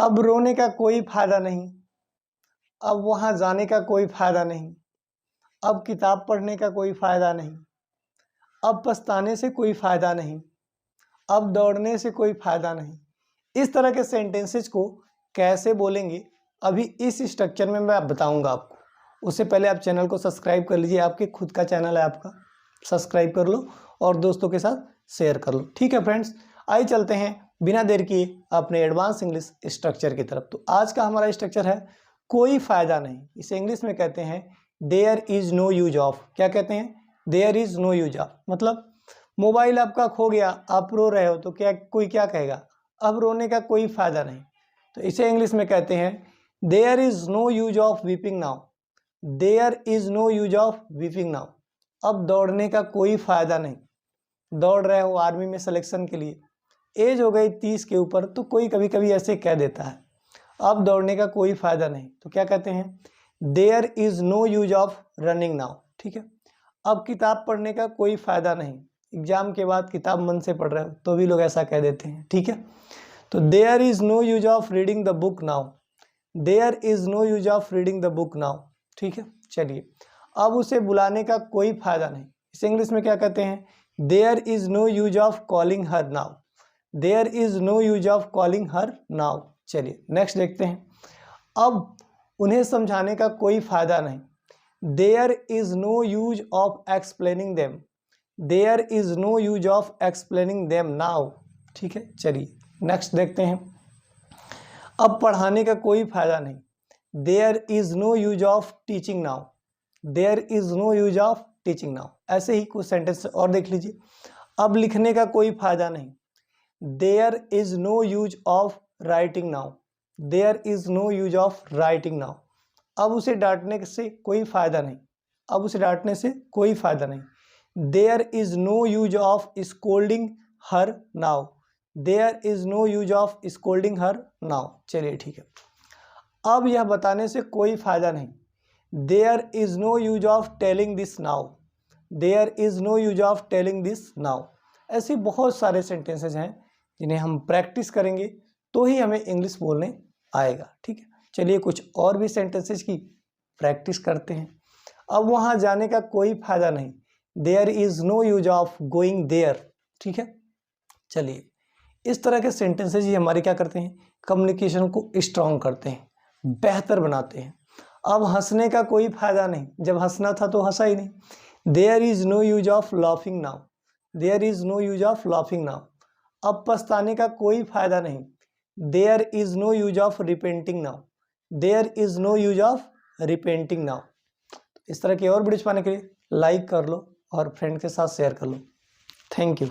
अब रोने का कोई फायदा नहीं, अब वहाँ जाने का कोई फायदा नहीं, अब किताब पढ़ने का कोई फायदा नहीं, अब पछताने से कोई फायदा नहीं, अब दौड़ने से कोई फायदा नहीं। इस तरह के सेंटेंसेस को कैसे बोलेंगे अभी इस स्ट्रक्चर में मैं बताऊंगा आपको। उससे पहले आप चैनल को सब्सक्राइब कर लीजिए, आपके खुद का चैनल है आपका, सब्सक्राइब कर लो और दोस्तों के साथ शेयर कर लो। ठीक है फ्रेंड्स, आइए चलते हैं बिना देर किए अपने एडवांस इंग्लिश स्ट्रक्चर की तरफ। तो आज का हमारा स्ट्रक्चर है कोई फायदा नहीं। इसे इंग्लिश में कहते हैं there is no use of. क्या कहते हैं? There is no use of. मतलब मोबाइल आपका खो गया, आप रो रहे हो तो क्या कोई क्या कहेगा? अब रोने का कोई फायदा नहीं। तो इसे इंग्लिश में कहते हैं there is no use of weeping now. There is no use of weeping now. अब दौड़ने का कोई फायदा नहीं। दौड़ रहे हो आर्मी में सिलेक्शन के लिए, एज हो गई 30 के ऊपर, तो कोई कभी कभी ऐसे कह देता है अब दौड़ने का कोई फायदा नहीं। तो क्या कहते हैं? There is no use of running now. ठीक है। अब किताब पढ़ने का कोई फायदा नहीं। एग्जाम के बाद किताब मन से पढ़ रहे हो तो भी लोग ऐसा कह देते हैं। ठीक है। तो there is no use of reading the book now. There is no use of reading the book now. ठीक है। चलिए, अब उसे बुलाने का कोई फायदा नहीं। इसे इंग्लिश में क्या कहते हैं? There is no use of calling her now. There is no use of calling her now. चलिए नेक्स्ट देखते हैं। अब उन्हें समझाने का कोई फायदा नहीं। There is no use of explaining them. There is no use of explaining them now. ठीक है। चलिए नेक्स्ट देखते हैं। अब पढ़ाने का कोई फायदा नहीं। There is no use of teaching now. There is no use of teaching now. ऐसे ही कुछ सेंटेंस और देख लीजिए। अब लिखने का कोई फायदा नहीं। There is no use of writing now. There is no use of writing now. अब उसे डांटने से कोई फायदा नहीं। अब उसे डांटने से कोई फायदा नहीं। There is no use of scolding her now. There is no use of scolding her now. चलिए ठीक है। अब यह बताने से कोई फायदा नहीं। There is no use of telling this now. There is no use of telling this now. ऐसे बहुत सारे सेंटेंसेज हैं जिन्हें हम प्रैक्टिस करेंगे तो ही हमें इंग्लिश बोलने आएगा। ठीक है। चलिए कुछ और भी सेंटेंसेज की प्रैक्टिस करते हैं। अब वहाँ जाने का कोई फायदा नहीं। There is no use of going there. ठीक है। चलिए, इस तरह के सेंटेंसेज ही हमारे क्या करते हैं? कम्युनिकेशन को स्ट्रॉन्ग करते हैं, बेहतर बनाते हैं। अब हंसने का कोई फायदा नहीं। जब हंसना था तो हंसा ही नहीं। There is no use of laughing now. There is no use of laughing now. अब पछताने का कोई फायदा नहीं। There is no use of repenting now. There is no use of repenting now. इस तरह के और वीडियोज पाने के लिए लाइक कर लो और फ्रेंड के साथ शेयर कर लो। Thank you.